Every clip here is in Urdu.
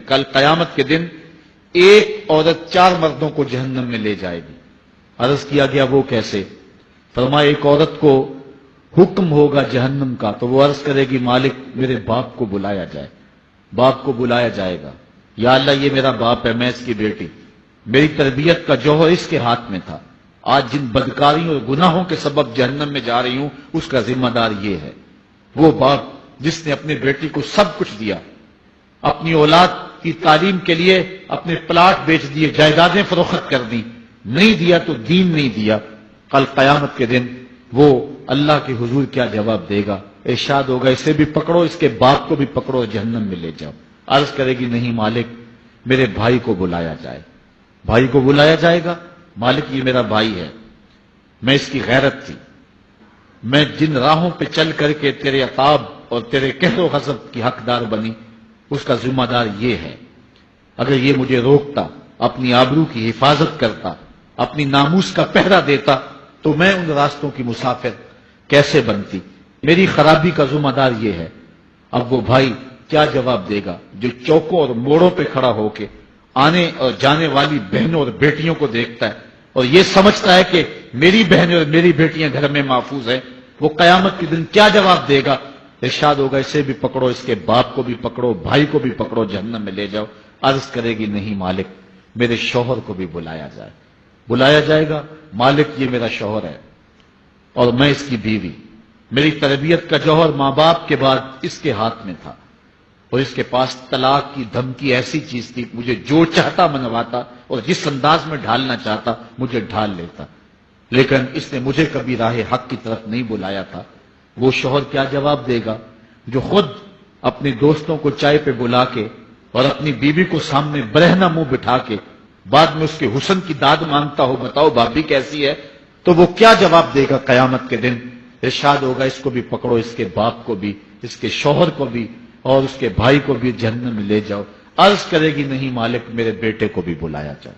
کل قیامت کے دن ایک عورت 4 مردوں کو جہنم میں لے جائے گی۔ عرض کیا گیا وہ کیسے؟ فرمایا ایک عورت کو حکم ہوگا جہنم کا تو وہ عرض کرے گی مالک میرے باپ کو بلایا جائے۔ باپ کو بلایا جائے گا، یا اللہ یہ میرا باپ ہے، میں اس کی بیٹی، میری تربیت کا جوہر اس کے ہاتھ میں تھا، آج جن بدکاریوں اور گناہوں کے سبب جہنم میں جا رہی ہوں اس کا ذمہ دار یہ ہے۔ وہ باپ جس نے اپنے بیٹی کو سب کچھ دیا، اپنی اولاد کی تعلیم کے لیے اپنے پلاٹ بیچ دیے، جائیدادیں فروخت کر دی، نہیں دیا تو دین نہیں دیا، کل قیامت کے دن وہ اللہ کے حضور کیا جواب دے گا؟ ارشاد ہوگا اسے بھی پکڑو، اس کے باپ کو بھی پکڑو، جہنم میں لے جاؤ۔ عرض کرے گی نہیں مالک میرے بھائی کو بلایا جائے۔ بھائی کو بلایا جائے گا، مالک یہ میرا بھائی ہے، میں اس کی غیرت تھی، میں جن راہوں پہ چل کر کے تیرے عتاب اور تیرے قہر و غضب کی حقدار بنی اس کا ذمہ دار یہ ہے، اگر یہ مجھے روکتا، اپنی آبرو کی حفاظت کرتا، اپنی ناموس کا پہرا دیتا تو میں ان راستوں کی مسافر کیسے بنتی؟ میری خرابی کا ذمہ دار یہ ہے۔ اب وہ بھائی کیا جواب دے گا جو چوکوں اور موڑوں پہ کھڑا ہو کے آنے اور جانے والی بہنوں اور بیٹیوں کو دیکھتا ہے اور یہ سمجھتا ہے کہ میری بہنیں اور میری بیٹیاں گھر میں محفوظ ہیں؟ وہ قیامت کے دن کیا جواب دے گا؟ ارشاد ہوگا اسے بھی پکڑو، اس کے باپ کو بھی پکڑو، بھائی کو بھی پکڑو، جہنم میں لے جاؤ۔ عرض کرے گی نہیں مالک میرے شوہر کو بھی بلایا جائے۔ بلایا جائے گا، مالک یہ میرا شوہر ہے اور میں اس کی بیوی، میری تربیت کا جوہر ماں باپ کے بعد اس کے ہاتھ میں تھا اور اس کے پاس طلاق کی دھمکی ایسی چیز تھی، مجھے جو چاہتا منواتا اور جس انداز میں ڈھالنا چاہتا مجھے ڈھال لیتا، لیکن اس نے مجھے کبھی راہ حق کی طرف نہیں بلایا تھا۔ وہ شوہر کیا جواب دے گا جو خود اپنے دوستوں کو چائے پہ بلا کے اور اپنی بیوی کو سامنے برہنہ منہ بٹھا کے بعد میں اس کے حسن کی داد مانگتا ہو، بتاؤ بھابی کیسی ہے؟ تو وہ کیا جواب دے گا قیامت کے دن؟ ارشاد ہوگا اس کو بھی پکڑو، اس کے باپ کو بھی، اس کے شوہر کو بھی اور اس کے بھائی کو بھی جہنم میں لے جاؤ۔ عرض کرے گی نہیں مالک میرے بیٹے کو بھی بلایا جائے۔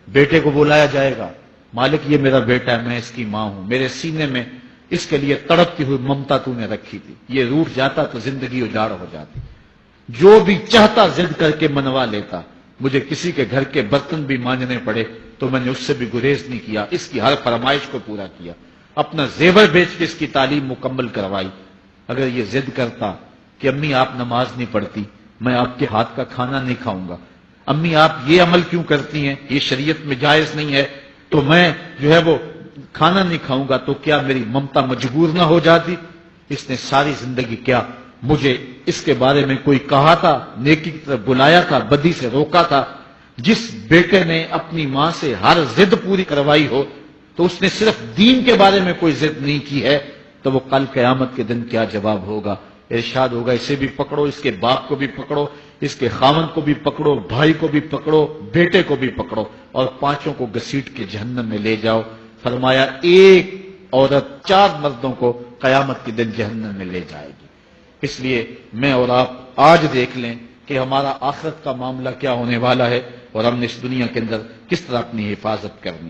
بیٹے کو بلایا جائے گا، مالک یہ میرا بیٹا ہے، میں اس کی ماں ہوں، میرے سینے میں اس کے لیے تڑپتی ہوئی ممتا تو نے رکھی تھی، یہ روٹ جاتا تو زندگی اجاڑ ہو جاتی، جو بھی چاہتا ضد کر کے منوا لیتا، مجھے کسی کے گھر کے برتن بھی مانجنے پڑے تو میں نے اس سے بھی گریز نہیں کیا، اس کی ہر فرمائش کو پورا کیا، اپنا زیور بیچ کے اس کی تعلیم مکمل کروائی۔ اگر یہ ضد کرتا کہ امی آپ نماز نہیں پڑھتی، میں آپ کے ہاتھ کا کھانا نہیں کھاؤں گا، امی آپ یہ عمل کیوں کرتی ہیں، یہ شریعت میں جائز نہیں ہے، تو میں جو ہے وہ کھانا نہیں کھاؤں گا، تو کیا میری ممتا مجبور نہ ہو جاتی؟ اس نے ساری زندگی کیا مجھے اس کے بارے میں کوئی کہا تھا، نیکی کی طرف بلایا تھا، بدی سے روکا تھا؟ جس بیٹے نے اپنی ماں سے ہر ضد پوری کروائی ہو تو اس نے صرف دین کے بارے میں کوئی ضد نہیں کی ہے، تو وہ کل قیامت کے دن کیا جواب ہوگا؟ ارشاد ہوگا اسے بھی پکڑو، اس کے باپ کو بھی پکڑو، اس کے خاوند کو بھی پکڑو، بھائی کو بھی پکڑو، بیٹے کو بھی پکڑو اور 5 کو گھسیٹ کے جہنم میں لے جاؤ۔ فرمایا ایک عورت 4 مردوں کو قیامت کے دن جہنم میں لے جائے گی۔ اس لیے میں اور آپ آج دیکھ لیں کہ ہمارا آخرت کا معاملہ کیا ہونے والا ہے اور ہم نے اس دنیا کے اندر کس طرح اپنی حفاظت کرنی۔